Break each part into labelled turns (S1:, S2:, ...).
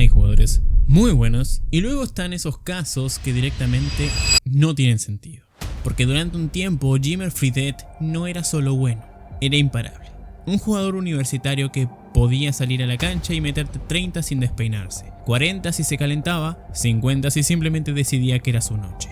S1: hay jugadores muy buenos y luego están esos casos que directamente no tienen sentido. Porque durante un tiempo Jimmer Fredette no era solo bueno, era imparable. Un jugador universitario que podía salir a la cancha y meterte 30 sin despeinarse, 40 si se calentaba, 50 si simplemente decidía que era su noche.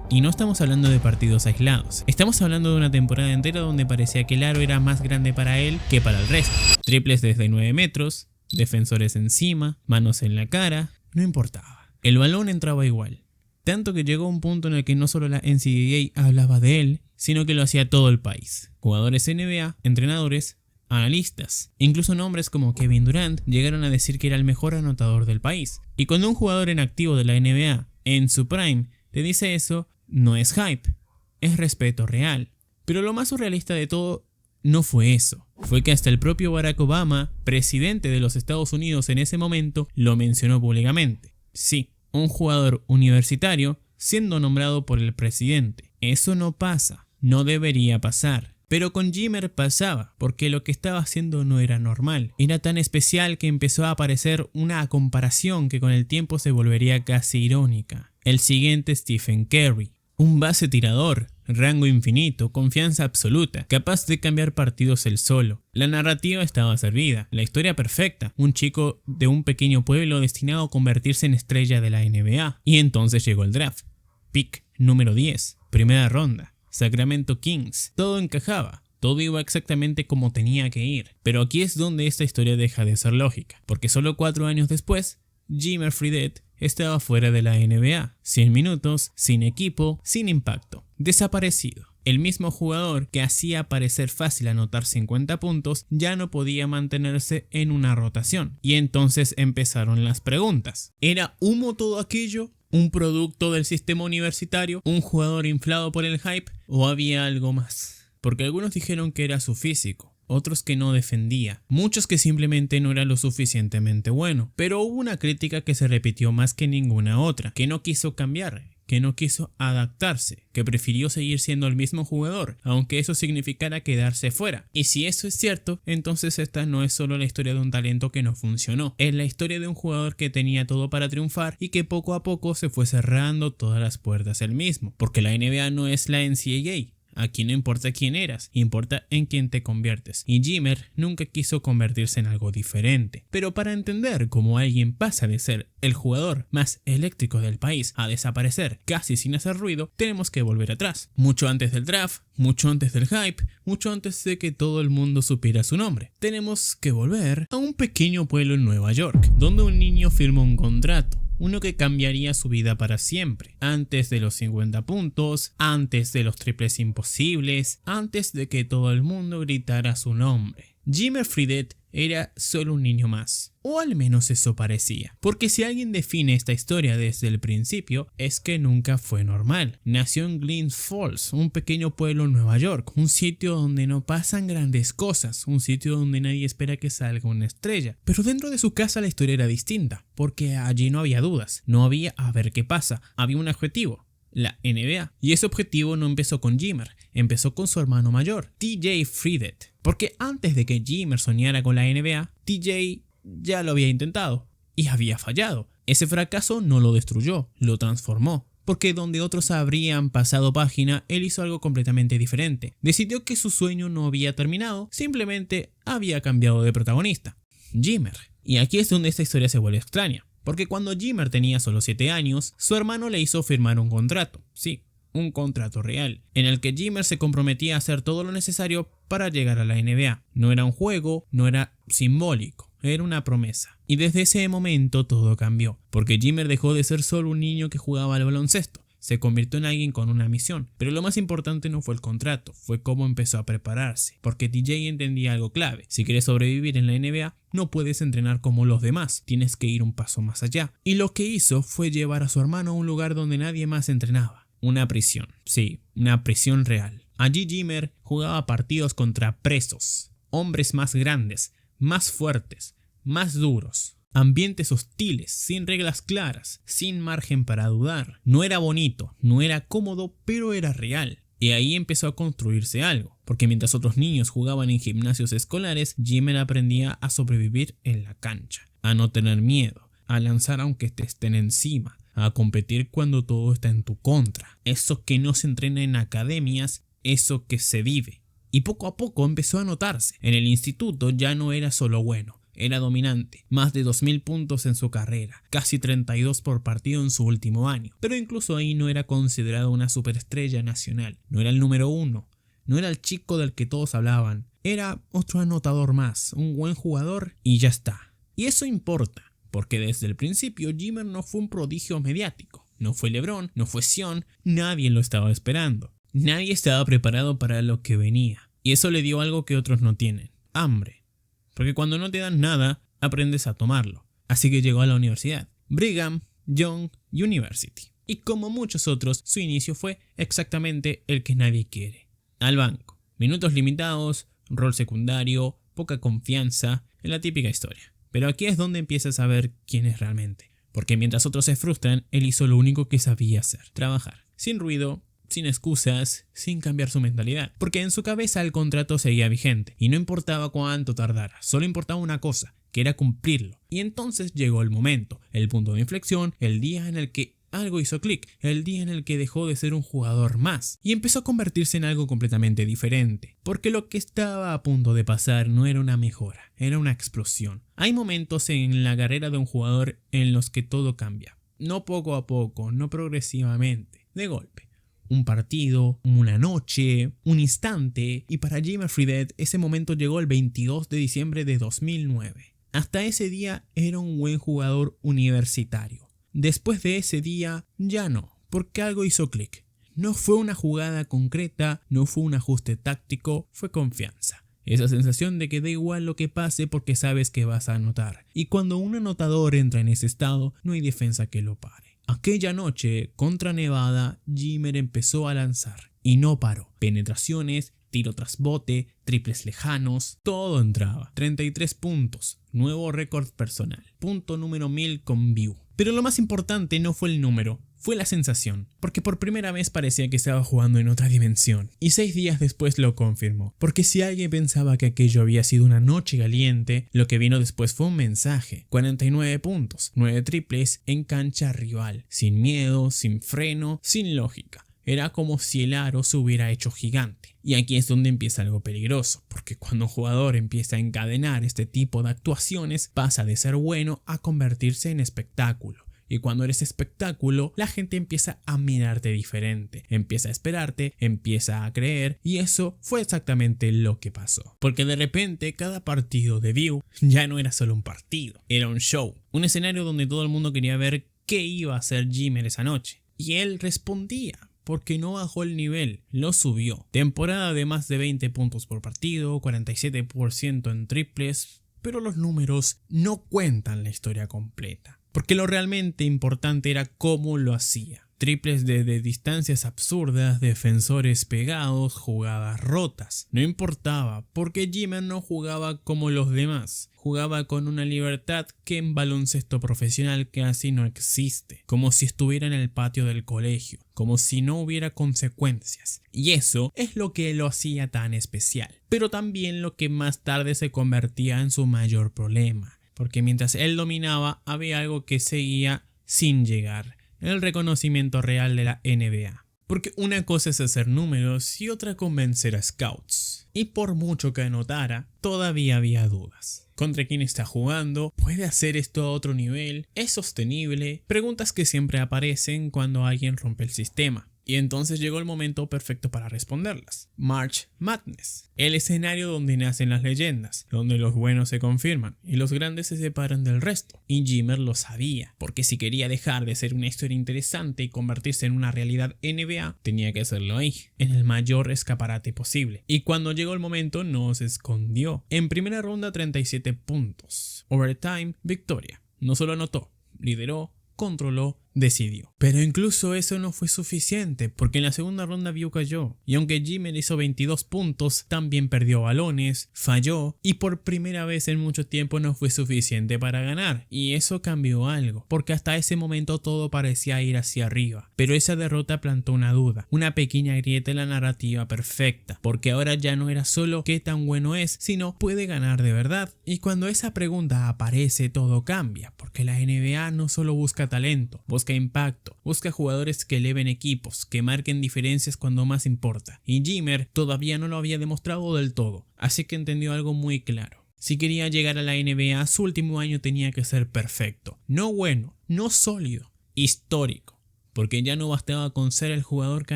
S1: Y no estamos hablando de partidos aislados, estamos hablando de una temporada entera donde parecía que el aro era más grande para él que para el resto. Triples desde 9 metros, defensores encima, manos en la cara, no importaba. El balón entraba igual. Tanto que llegó un punto en el que no solo la NCAA hablaba de él, sino que lo hacía todo el país. Jugadores NBA, entrenadores, analistas, incluso nombres como Kevin Durant llegaron a decir que era el mejor anotador del país. Y cuando un jugador en activo de la NBA, en su prime, te dice eso, no es hype, es respeto real. Pero lo más surrealista de todo no fue eso. Fue que hasta el propio Barack Obama, presidente de los Estados Unidos en ese momento, lo mencionó públicamente. Sí, un jugador universitario siendo nombrado por el presidente. Eso no pasa, no debería pasar. Pero con Jimmer pasaba, porque lo que estaba haciendo no era normal. Era tan especial que empezó a aparecer una comparación que con el tiempo se volvería casi irónica. El siguiente Stephen Curry. Un base tirador, rango infinito, confianza absoluta, capaz de cambiar partidos él solo. La narrativa estaba servida, la historia perfecta, un chico de un pequeño pueblo destinado a convertirse en estrella de la NBA. Y entonces llegó el draft. Pick número 10, primera ronda, Sacramento Kings. Todo encajaba, todo iba exactamente como tenía que ir. Pero aquí es donde esta historia deja de ser lógica, porque solo 4 años después, Jimmer Fredette estaba fuera de la NBA, sin minutos, sin equipo, sin impacto, desaparecido. El mismo jugador que hacía parecer fácil anotar 50 puntos ya no podía mantenerse en una rotación. Y entonces empezaron las preguntas. ¿Era humo todo aquello? ¿Un producto del sistema universitario? ¿Un jugador inflado por el hype? ¿O había algo más? Porque algunos dijeron que era su físico, otros que no defendía, muchos que simplemente no era lo suficientemente bueno. Pero hubo una crítica que se repitió más que ninguna otra, que no quiso cambiar, que no quiso adaptarse, que prefirió seguir siendo el mismo jugador, aunque eso significara quedarse fuera. Y si eso es cierto, entonces esta no es solo la historia de un talento que no funcionó, es la historia de un jugador que tenía todo para triunfar y que poco a poco se fue cerrando todas las puertas él mismo, porque la NBA no es la NCAA. Aquí no importa quién eras, importa en quién te conviertes. Y Jimmer nunca quiso convertirse en algo diferente. Pero para entender cómo alguien pasa de ser el jugador más eléctrico del país a desaparecer casi sin hacer ruido, tenemos que volver atrás. Mucho antes del draft, mucho antes del hype, mucho antes de que todo el mundo supiera su nombre. Tenemos que volver a un pequeño pueblo en Nueva York, donde un niño firma un contrato. Uno que cambiaría su vida para siempre. Antes de los 50 puntos, antes de los triples imposibles, antes de que todo el mundo gritara su nombre. Jimmer Fredette era solo un niño más, o al menos eso parecía, porque si alguien define esta historia desde el principio, es que nunca fue normal. Nació en Glens Falls, un pequeño pueblo en Nueva York, un sitio donde no pasan grandes cosas, un sitio donde nadie espera que salga una estrella. Pero dentro de su casa la historia era distinta, porque allí no había dudas, no había a ver qué pasa, había un objetivo. La NBA. Y ese objetivo no empezó con Jimmer, empezó con su hermano mayor, TJ Fredette. Porque antes de que Jimmer soñara con la NBA, TJ ya lo había intentado y había fallado. Ese fracaso no lo destruyó, lo transformó. Porque donde otros habrían pasado página, él hizo algo completamente diferente. Decidió que su sueño no había terminado, simplemente había cambiado de protagonista. Jimmer. Y aquí es donde esta historia se vuelve extraña. Porque cuando Jimmer tenía solo 7 años, su hermano le hizo firmar un contrato. Sí, un contrato real, en el que Jimmer se comprometía a hacer todo lo necesario para llegar a la NBA. No era un juego, no era simbólico, era una promesa. Y desde ese momento todo cambió, porque Jimmer dejó de ser solo un niño que jugaba al baloncesto. Se convirtió en alguien con una misión. Pero lo más importante no fue el contrato, fue cómo empezó a prepararse. Porque TJ entendía algo clave. Si quieres sobrevivir en la NBA, no puedes entrenar como los demás. Tienes que ir un paso más allá. Y lo que hizo fue llevar a su hermano a un lugar donde nadie más entrenaba. Una prisión. Sí, una prisión real. Allí Jimmer jugaba partidos contra presos. Hombres más grandes, más fuertes, más duros. Ambientes hostiles, sin reglas claras, sin margen para dudar. No era bonito, no era cómodo, pero era real. Y ahí empezó a construirse algo, porque mientras otros niños jugaban en gimnasios escolares, Jimmer aprendía a sobrevivir en la cancha, a no tener miedo, a lanzar aunque te estén encima, a competir cuando todo está en tu contra. Eso que no se entrena en academias, eso que se vive. Y poco a poco empezó a notarse. En el instituto ya no era solo bueno, era dominante. Más de 2000 puntos en su carrera, casi 32 por partido en su último año. Pero incluso ahí no era considerado una superestrella nacional. No era el número uno, no era el chico del que todos hablaban. Era otro anotador más, un buen jugador y ya está. Y eso importa, porque desde el principio Jimmer no fue un prodigio mediático. No fue LeBron, no fue Zion, nadie lo estaba esperando. Nadie estaba preparado para lo que venía. Y eso le dio algo que otros no tienen: hambre. Porque cuando no te dan nada, aprendes a tomarlo. Así que llegó a la universidad, Brigham Young University. Y como muchos otros, su inicio fue exactamente el que nadie quiere: al banco. Minutos limitados, rol secundario, poca confianza, en la típica historia. Pero aquí es donde empiezas a ver quién es realmente. Porque mientras otros se frustran, él hizo lo único que sabía hacer: trabajar. Sin ruido, sin excusas, sin cambiar su mentalidad. Porque en su cabeza el contrato seguía vigente. Y no importaba cuánto tardara, solo importaba una cosa, que era cumplirlo. Y entonces llegó el momento, el punto de inflexión, el día en el que algo hizo clic, el día en el que dejó de ser un jugador más y empezó a convertirse en algo completamente diferente. Porque lo que estaba a punto de pasar no era una mejora, era una explosión. Hay momentos en la carrera de un jugador en los que todo cambia. No poco a poco, no progresivamente, de golpe. Un partido, una noche, un instante, y para Jimmer Fredette ese momento llegó el 22 de diciembre de 2009. Hasta ese día era un buen jugador universitario. Después de ese día, ya no, porque algo hizo clic. No fue una jugada concreta, no fue un ajuste táctico, fue confianza. Esa sensación de que da igual lo que pase porque sabes que vas a anotar. Y cuando un anotador entra en ese estado, no hay defensa que lo pare. Aquella noche, contra Nevada, Jimmer empezó a lanzar y no paró. Penetraciones, tiro tras bote, triples lejanos, todo entraba. 33 puntos, nuevo récord personal. Punto número 1000 con View. Pero lo más importante no fue el número, fue la sensación, porque por primera vez parecía que estaba jugando en otra dimensión. Y 6 días después lo confirmó, porque si alguien pensaba que aquello había sido una noche caliente, lo que vino después fue un mensaje: 49 puntos, 9 triples en cancha rival, sin miedo, sin freno, sin lógica. Era como si el aro se hubiera hecho gigante. Y aquí es donde empieza algo peligroso, porque cuando un jugador empieza a encadenar este tipo de actuaciones, pasa de ser bueno a convertirse en espectáculo. Y cuando eres espectáculo, la gente empieza a mirarte diferente, empieza a esperarte, empieza a creer, y eso fue exactamente lo que pasó. Porque de repente cada partido de View ya no era solo un partido, era un show, un escenario donde todo el mundo quería ver qué iba a hacer Jimmer esa noche. Y él respondía, porque no bajó el nivel, lo subió. Temporada de más de 20 puntos por partido, 47% en triples, pero los números no cuentan la historia completa. Porque lo realmente importante era cómo lo hacía. Triples de distancias absurdas, defensores pegados, jugadas rotas. No importaba, porque Jimmer no jugaba como los demás. Jugaba con una libertad que en baloncesto profesional casi no existe. Como si estuviera en el patio del colegio. Como si no hubiera consecuencias. Y eso es lo que lo hacía tan especial. Pero también lo que más tarde se convertía en su mayor problema. Porque mientras él dominaba, había algo que seguía sin llegar: el reconocimiento real de la NBA. Porque una cosa es hacer números y otra convencer a scouts. Y por mucho que anotara, todavía había dudas. ¿Contra quién está jugando? ¿Puede hacer esto a otro nivel? ¿Es sostenible? Preguntas que siempre aparecen cuando alguien rompe el sistema. Y entonces llegó el momento perfecto para responderlas. March Madness, el escenario donde nacen las leyendas, donde los buenos se confirman y los grandes se separan del resto. Y Jimmer lo sabía, porque si quería dejar de ser una historia interesante y convertirse en una realidad NBA, tenía que hacerlo ahí, en el mayor escaparate posible. Y cuando llegó el momento no se escondió. En primera ronda 37 puntos. Overtime, victoria. No solo anotó, lideró, controló decidió. Pero incluso eso no fue suficiente, porque en la segunda ronda View cayó, y aunque Jimmer hizo 22 puntos, también perdió balones, falló, y por primera vez en mucho tiempo no fue suficiente para ganar, y eso cambió algo, porque hasta ese momento todo parecía ir hacia arriba, pero esa derrota plantó una duda, una pequeña grieta en la narrativa perfecta, porque ahora ya no era solo qué tan bueno es, sino puede ganar de verdad, y cuando esa pregunta aparece todo cambia, porque la NBA no solo busca talento, busca impacto, busca jugadores que eleven equipos, que marquen diferencias cuando más importa, y Jimmer todavía no lo había demostrado del todo, así que entendió algo muy claro. Si quería llegar a la NBA, su último año tenía que ser perfecto, no bueno, no sólido, histórico, porque ya no bastaba con ser el jugador que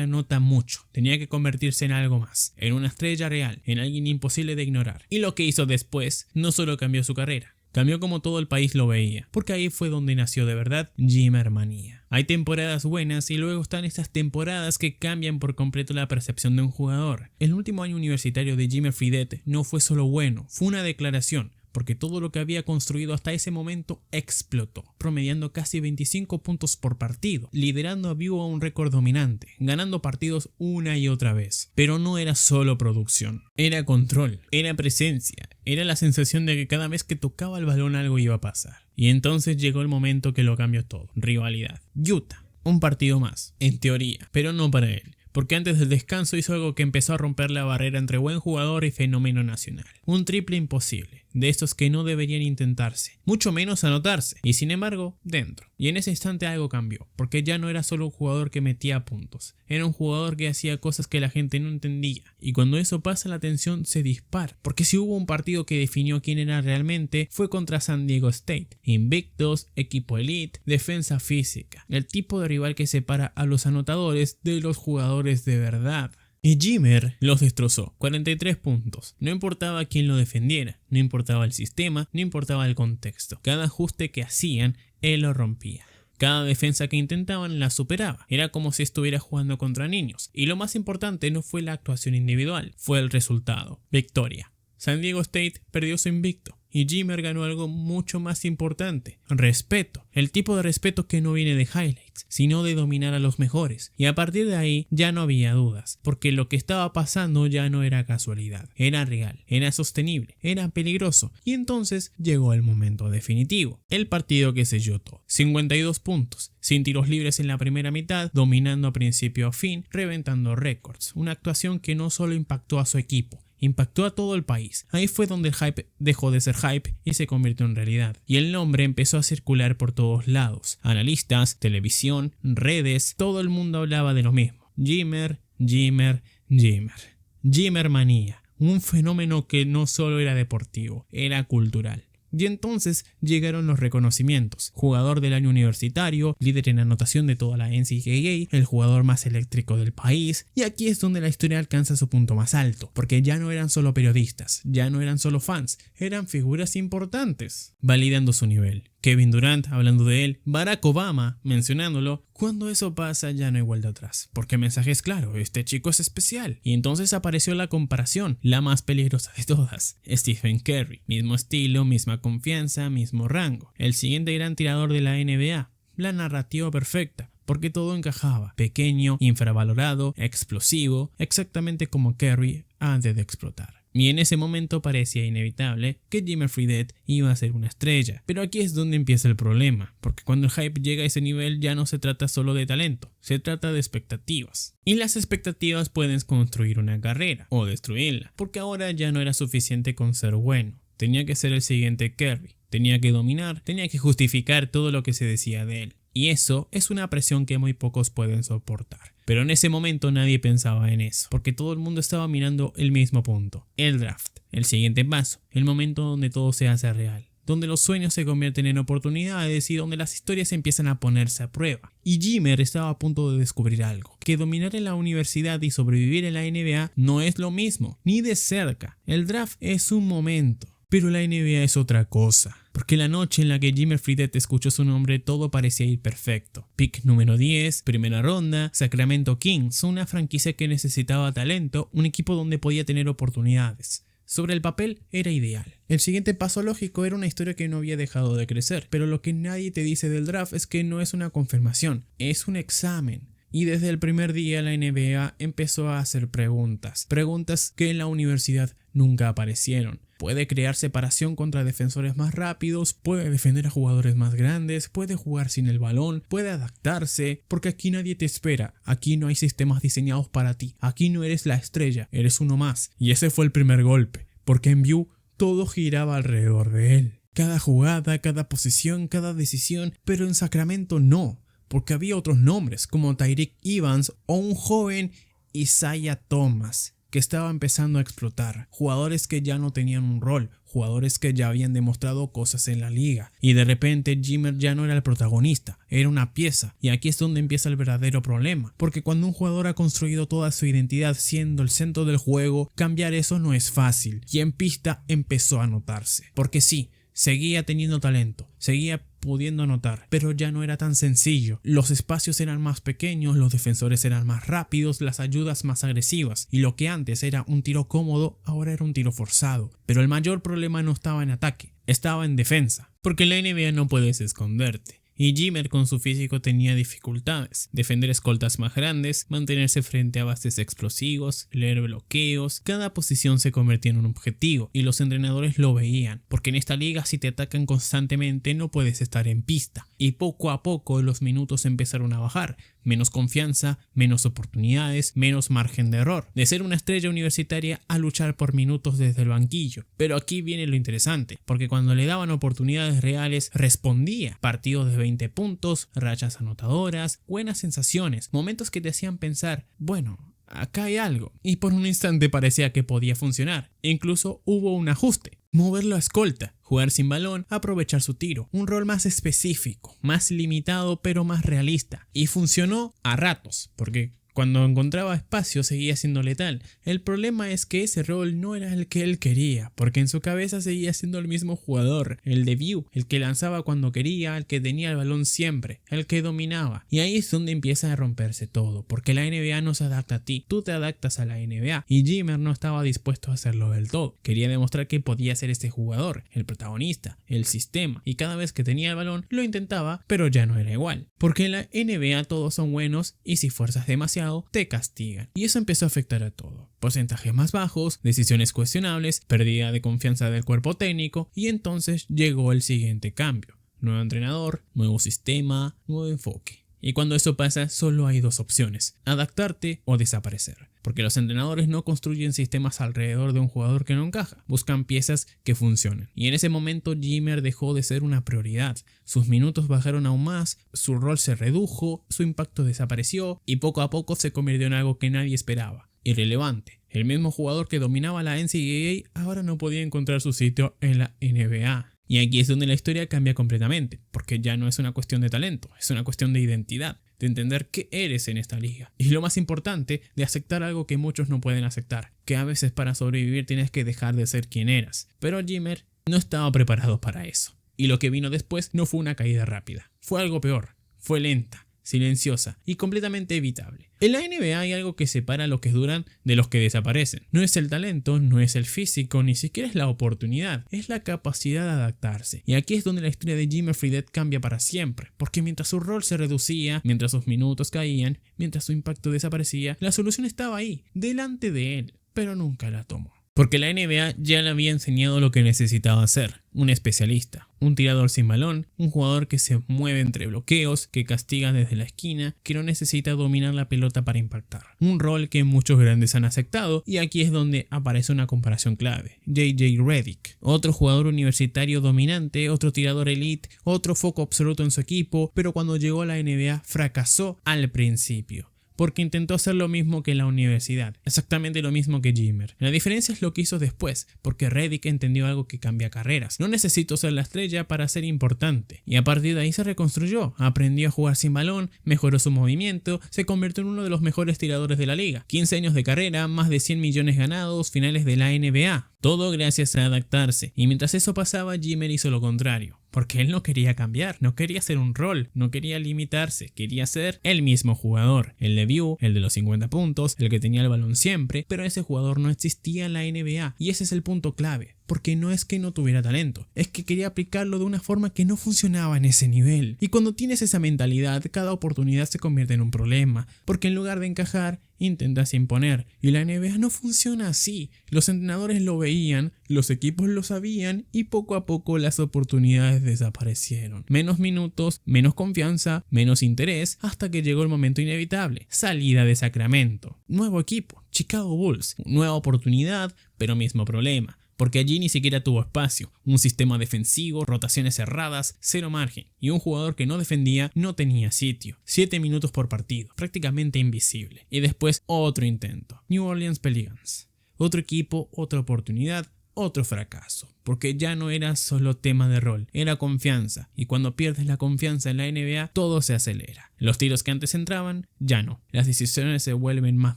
S1: anota mucho, tenía que convertirse en algo más, en una estrella real, en alguien imposible de ignorar. Y lo que hizo después no solo cambió su carrera, cambió como todo el país lo veía, porque ahí fue donde nació de verdad Jimmer Manía. Hay temporadas buenas y luego están estas temporadas que cambian por completo la percepción de un jugador. El último año universitario de Jimmer Fredette no fue solo bueno, fue una declaración, porque todo lo que había construido hasta ese momento explotó, promediando casi 25 puntos por partido, liderando a View a un récord dominante, ganando partidos una y otra vez. Pero no era solo producción, era control, era presencia, era la sensación de que cada vez que tocaba el balón algo iba a pasar. Y entonces llegó el momento que lo cambió todo, rivalidad. Utah, un partido más, en teoría, pero no para él. Porque antes del descanso hizo algo que empezó a romper la barrera entre buen jugador y fenómeno nacional. Un triple imposible, de estos que no deberían intentarse, mucho menos anotarse, y sin embargo, dentro. Y en ese instante algo cambió, porque ya no era solo un jugador que metía puntos, era un jugador que hacía cosas que la gente no entendía, y cuando eso pasa la tensión se dispara, porque si hubo un partido que definió quién era realmente, fue contra San Diego State, invictos, equipo elite, defensa física, el tipo de rival que separa a los anotadores de los jugadores de verdad. Y Jimmer los destrozó, 43 puntos. No importaba quién lo defendiera, no importaba el sistema, no importaba el contexto. Cada ajuste que hacían, él lo rompía. Cada defensa que intentaban la superaba. Era como si estuviera jugando contra niños. Y lo más importante no fue la actuación individual, fue el resultado. Victoria. San Diego State perdió su invicto. Y Jimmer ganó algo mucho más importante, respeto, el tipo de respeto que no viene de highlights, sino de dominar a los mejores. Y a partir de ahí ya no había dudas, porque lo que estaba pasando ya no era casualidad, era real, era sostenible, era peligroso. Y entonces llegó el momento definitivo, el partido que selló todo. 52 puntos, sin tiros libres en la primera mitad, dominando a principio a fin, reventando récords. Una actuación que no solo impactó a su equipo, impactó a todo el país. Ahí fue donde el hype dejó de ser hype y se convirtió en realidad. Y el nombre empezó a circular por todos lados. Analistas, televisión, redes, todo el mundo hablaba de lo mismo. Jimmer, Jimmer, Jimmer. Jimmer Manía. Un fenómeno que no solo era deportivo, era cultural. Y entonces llegaron los reconocimientos. Jugador del año universitario, líder en anotación de toda la NCAA, el jugador más eléctrico del país. Y aquí es donde la historia alcanza su punto más alto, porque ya no eran solo periodistas, ya no eran solo fans, eran figuras importantes, validando su nivel. Kevin Durant hablando de él, Barack Obama mencionándolo. Cuando eso pasa ya no hay vuelta atrás, porque el mensaje es claro, este chico es especial. Y entonces apareció la comparación, la más peligrosa de todas, Stephen Curry, mismo estilo, misma confianza, mismo rango, el siguiente gran tirador de la NBA, la narrativa perfecta, porque todo encajaba, pequeño, infravalorado, explosivo, exactamente como Curry antes de explotar. Y en ese momento parecía inevitable que Jimmer Fredette iba a ser una estrella. Pero aquí es donde empieza el problema, porque cuando el hype llega a ese nivel ya no se trata solo de talento, se trata de expectativas. Y las expectativas pueden construir una carrera o destruirla, porque ahora ya no era suficiente con ser bueno. Tenía que ser el siguiente Curry, tenía que dominar, tenía que justificar todo lo que se decía de él. Y eso es una presión que muy pocos pueden soportar. Pero en ese momento nadie pensaba en eso, porque todo el mundo estaba mirando el mismo punto, el draft, el siguiente paso, el momento donde todo se hace real, donde los sueños se convierten en oportunidades y donde las historias empiezan a ponerse a prueba. Y Jimmer estaba a punto de descubrir algo, que dominar en la universidad y sobrevivir en la NBA no es lo mismo, ni de cerca. El draft es un momento. Pero la NBA es otra cosa, porque la noche en la que Jimmer Fredette escuchó su nombre todo parecía ir perfecto. Pick número 10, primera ronda, Sacramento Kings, una franquicia que necesitaba talento, un equipo donde podía tener oportunidades. Sobre el papel era ideal. El siguiente paso lógico era una historia que no había dejado de crecer, pero lo que nadie te dice del draft es que no es una confirmación, es un examen. Y desde el primer día la NBA empezó a hacer preguntas que en la universidad nunca aparecieron. Puede crear separación contra defensores más rápidos, puede defender a jugadores más grandes, puede jugar sin el balón, puede adaptarse, porque aquí nadie te espera, aquí no hay sistemas diseñados para ti, aquí no eres la estrella, eres uno más. Y ese fue el primer golpe, porque en View todo giraba alrededor de él. Cada jugada, cada posición, cada decisión, pero en Sacramento no. Porque había otros nombres como Tyreke Evans o un joven Isaiah Thomas que estaba empezando a explotar, jugadores que ya no tenían un rol, jugadores que ya habían demostrado cosas en la liga y de repente Jimmer ya no era el protagonista, era una pieza y aquí es donde empieza el verdadero problema, porque cuando un jugador ha construido toda su identidad siendo el centro del juego, cambiar eso no es fácil y en pista empezó a notarse, porque sí, seguía teniendo talento, seguía pudiendo anotar, pero ya no era tan sencillo. Los espacios eran más pequeños, los defensores eran más rápidos, las ayudas más agresivas, y lo que antes era un tiro cómodo, ahora era un tiro forzado. Pero el mayor problema no estaba en ataque, estaba en defensa, porque en la NBA no puedes esconderte. Y Jimmer con su físico tenía dificultades, defender escoltas más grandes, mantenerse frente a bases explosivos, leer bloqueos, cada posición se convertía en un objetivo y los entrenadores lo veían, porque en esta liga si te atacan constantemente no puedes estar en pista y poco a poco los minutos empezaron a bajar, menos confianza, menos oportunidades, menos margen de error, de ser una estrella universitaria a luchar por minutos desde el banquillo. Pero aquí viene lo interesante, porque cuando le daban oportunidades reales respondía, partidos de 20 puntos, rachas anotadoras, buenas sensaciones, momentos que te hacían pensar, bueno, acá hay algo, y por un instante parecía que podía funcionar. Incluso hubo un ajuste, moverlo a escolta, jugar sin balón, aprovechar su tiro, un rol más específico, más limitado pero más realista, y funcionó a ratos, porque cuando encontraba espacio seguía siendo letal. El problema es que ese rol no era el que él quería, porque en su cabeza seguía siendo el mismo jugador, el de View, el que lanzaba cuando quería, el que tenía el balón siempre, el que dominaba. Y ahí es donde empieza a romperse todo, porque la NBA no se adapta a ti, tú te adaptas a la NBA, y Jimmer no estaba dispuesto a hacerlo del todo. Quería demostrar que podía ser este jugador, el protagonista, el sistema, y cada vez que tenía el balón lo intentaba, pero ya no era igual. Porque en la NBA todos son buenos y si fuerzas demasiado te castigan. Y eso empezó a afectar a todo. Porcentajes más bajos, decisiones cuestionables, pérdida de confianza del cuerpo técnico y entonces llegó el siguiente cambio. Nuevo entrenador, nuevo sistema, nuevo enfoque. Y cuando eso pasa solo hay dos opciones, adaptarte o desaparecer. Porque los entrenadores no construyen sistemas alrededor de un jugador que no encaja, buscan piezas que funcionen. Y en ese momento Jimmer dejó de ser una prioridad. Sus minutos bajaron aún más, su rol se redujo, su impacto desapareció y poco a poco se convirtió en algo que nadie esperaba. Irrelevante. El mismo jugador que dominaba la NCAA ahora no podía encontrar su sitio en la NBA. Y aquí es donde la historia cambia completamente, porque ya no es una cuestión de talento, es una cuestión de identidad, de entender qué eres en esta liga. Y lo más importante, de aceptar algo que muchos no pueden aceptar, que a veces para sobrevivir tienes que dejar de ser quien eras. Pero Jimmer no estaba preparado para eso. Y lo que vino después no fue una caída rápida, fue algo peor, fue lenta, silenciosa y completamente evitable. En la NBA hay algo que separa a los que duran de los que desaparecen. No es el talento, no es el físico, ni siquiera es la oportunidad, es la capacidad de adaptarse. Y aquí es donde la historia de Jimmer Fredette cambia para siempre, porque mientras su rol se reducía, mientras sus minutos caían, mientras su impacto desaparecía, la solución estaba ahí, delante de él, pero nunca la tomó. Porque la NBA ya le había enseñado lo que necesitaba hacer, un especialista, un tirador sin balón, un jugador que se mueve entre bloqueos, que castiga desde la esquina, que no necesita dominar la pelota para impactar. Un rol que muchos grandes han aceptado y aquí es donde aparece una comparación clave. J.J. Redick, otro jugador universitario dominante, otro tirador elite, otro foco absoluto en su equipo, pero cuando llegó a la NBA fracasó al principio. Porque intentó hacer lo mismo que en la universidad, exactamente lo mismo que Jimmer. La diferencia es lo que hizo después, porque Redick entendió algo que cambia carreras. No necesito ser la estrella para ser importante. Y a partir de ahí se reconstruyó, aprendió a jugar sin balón, mejoró su movimiento, se convirtió en uno de los mejores tiradores de la liga. 15 años de carrera, más de 100 millones ganados, finales de la NBA. Todo gracias a adaptarse, y mientras eso pasaba, Jimmer hizo lo contrario. Porque él no quería cambiar, no quería hacer un rol, no quería limitarse, quería ser el mismo jugador. El de View, el de los 50 puntos, el que tenía el balón siempre, pero ese jugador no existía en la NBA. Y ese es el punto clave, porque no es que no tuviera talento, es que quería aplicarlo de una forma que no funcionaba en ese nivel. Y cuando tienes esa mentalidad, cada oportunidad se convierte en un problema, porque en lugar de encajar, intentas imponer. Y la NBA no funciona así. Los entrenadores lo veían, los equipos lo sabían y poco a poco las oportunidades desaparecieron. Menos minutos, menos confianza, menos interés, hasta que llegó el momento inevitable. Salida de Sacramento. Nuevo equipo, Chicago Bulls. Nueva oportunidad, pero mismo problema. Porque allí ni siquiera tuvo espacio, un sistema defensivo, rotaciones cerradas, cero margen, y un jugador que no defendía no tenía sitio. 7 minutos por partido, prácticamente invisible. Y después otro intento. New Orleans Pelicans. Otro equipo, otra oportunidad, otro fracaso. Porque ya no era solo tema de rol, era confianza. Y cuando pierdes la confianza en la NBA, todo se acelera. Los tiros que antes entraban, ya no. Las decisiones se vuelven más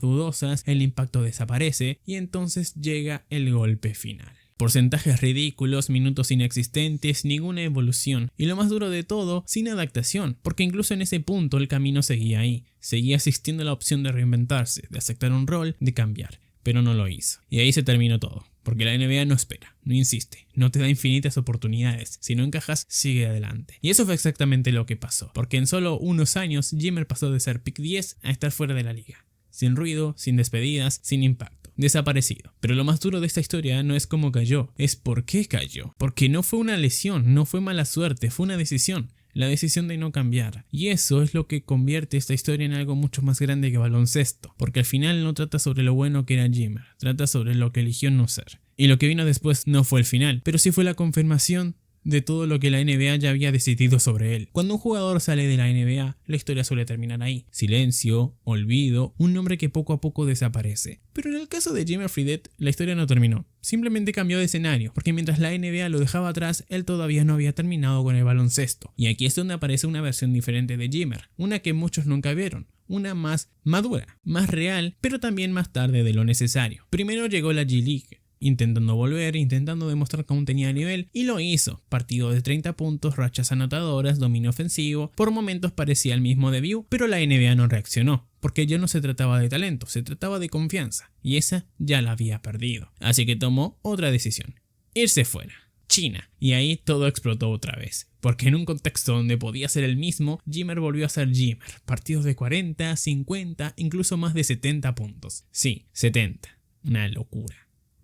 S1: dudosas, el impacto desaparece y entonces llega el golpe final. Porcentajes ridículos, minutos inexistentes, ninguna evolución. Y lo más duro de todo, sin adaptación. Porque incluso en ese punto el camino seguía ahí. Seguía existiendo la opción de reinventarse, de aceptar un rol, de cambiar. Pero no lo hizo. Y ahí se terminó todo. Porque la NBA no espera, no insiste, no te da infinitas oportunidades. Si no encajas, sigue adelante. Y eso fue exactamente lo que pasó. Porque en solo unos años, Jimmer pasó de ser pick 10 a estar fuera de la liga. Sin ruido, sin despedidas, sin impacto. Desaparecido. Pero lo más duro de esta historia no es cómo cayó, es por qué cayó. Porque no fue una lesión, no fue mala suerte, fue una decisión. La decisión de no cambiar. Y eso es lo que convierte esta historia en algo mucho más grande que baloncesto. Porque al final no trata sobre lo bueno que era Jimmer, trata sobre lo que eligió no ser. Y lo que vino después no fue el final, pero sí fue la confirmación de todo lo que la NBA ya había decidido sobre él. Cuando un jugador sale de la NBA, la historia suele terminar ahí. Silencio, olvido, un nombre que poco a poco desaparece. Pero en el caso de Jimmer Fredette, la historia no terminó. Simplemente cambió de escenario, porque mientras la NBA lo dejaba atrás, él todavía no había terminado con el baloncesto. Y aquí es donde aparece una versión diferente de Jimmer, una que muchos nunca vieron. Una más madura, más real, pero también más tarde de lo necesario. Primero llegó la G-League, intentando volver, intentando demostrar que aún tenía nivel, y lo hizo. Partido de 30 puntos, rachas anotadoras, dominio ofensivo, por momentos parecía el mismo de View, pero la NBA no reaccionó, porque ya no se trataba de talento, se trataba de confianza, y esa ya la había perdido. Así que tomó otra decisión, irse fuera. China. Y ahí todo explotó otra vez. Porque en un contexto donde podía ser el mismo, Jimmer volvió a ser Jimmer. Partidos de 40, 50, incluso más de 70 puntos. Sí, 70. Una locura.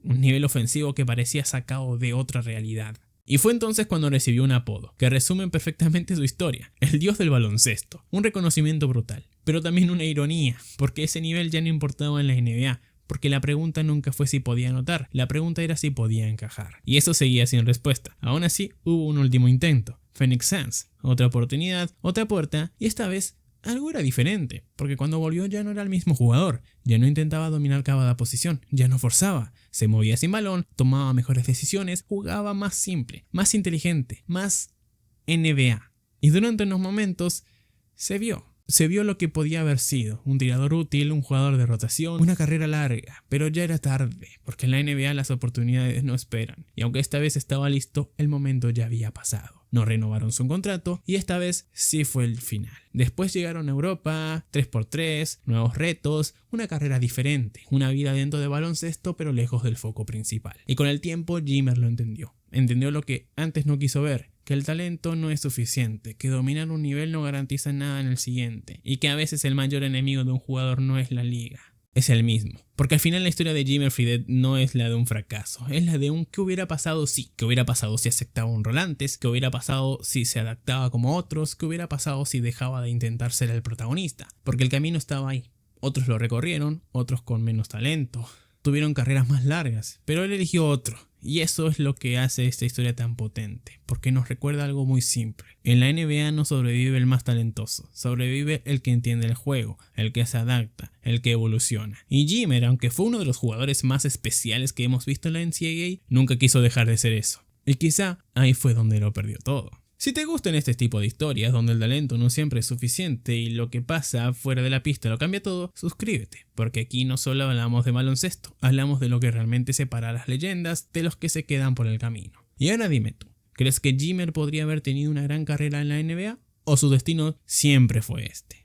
S1: Un nivel ofensivo que parecía sacado de otra realidad. Y fue entonces cuando recibió un apodo, que resume perfectamente su historia, el dios del baloncesto. Un reconocimiento brutal, pero también una ironía, porque ese nivel ya no importaba en la NBA, porque la pregunta nunca fue si podía anotar, la pregunta era si podía encajar. Y eso seguía sin respuesta. Aún así, hubo un último intento. Phoenix Suns, otra oportunidad, otra puerta, y esta vez algo era diferente, porque cuando volvió ya no era el mismo jugador, ya no intentaba dominar cada posición, ya no forzaba, se movía sin balón, tomaba mejores decisiones, jugaba más simple, más inteligente, más NBA. Y durante unos momentos se vio lo que podía haber sido, un tirador útil, un jugador de rotación, una carrera larga, pero ya era tarde, porque en la NBA las oportunidades no esperan, y aunque esta vez estaba listo, el momento ya había pasado. No renovaron su contrato y esta vez sí fue el final. Después llegaron a Europa, 3x3, nuevos retos, una carrera diferente, una vida dentro de baloncesto pero lejos del foco principal. Y con el tiempo Jimmer lo entendió. Entendió lo que antes no quiso ver, que el talento no es suficiente, que dominar un nivel no garantiza nada en el siguiente y que a veces el mayor enemigo de un jugador no es la liga. Es el mismo. Porque al final la historia de Jimmer Fredette no es la de un fracaso, es la de un ¿qué hubiera pasado si? ¿Qué hubiera pasado si aceptaba un rol antes? ¿Qué hubiera pasado si se adaptaba como otros? ¿Qué hubiera pasado si dejaba de intentar ser el protagonista? Porque el camino estaba ahí. Otros lo recorrieron, otros con menos talento. Tuvieron carreras más largas, pero él eligió otro. Y eso es lo que hace esta historia tan potente, porque nos recuerda algo muy simple. En la NBA no sobrevive el más talentoso, sobrevive el que entiende el juego, el que se adapta, el que evoluciona. Y Jimmer, aunque fue uno de los jugadores más especiales que hemos visto en la NCAA, nunca quiso dejar de ser eso. Y quizá ahí fue donde lo perdió todo. Si te gustan este tipo de historias donde el talento no siempre es suficiente y lo que pasa fuera de la pista lo cambia todo, suscríbete, porque aquí no solo hablamos de baloncesto, hablamos de lo que realmente separa a las leyendas de los que se quedan por el camino. Y ahora dime tú, ¿crees que Jimmer podría haber tenido una gran carrera en la NBA? ¿O su destino siempre fue este?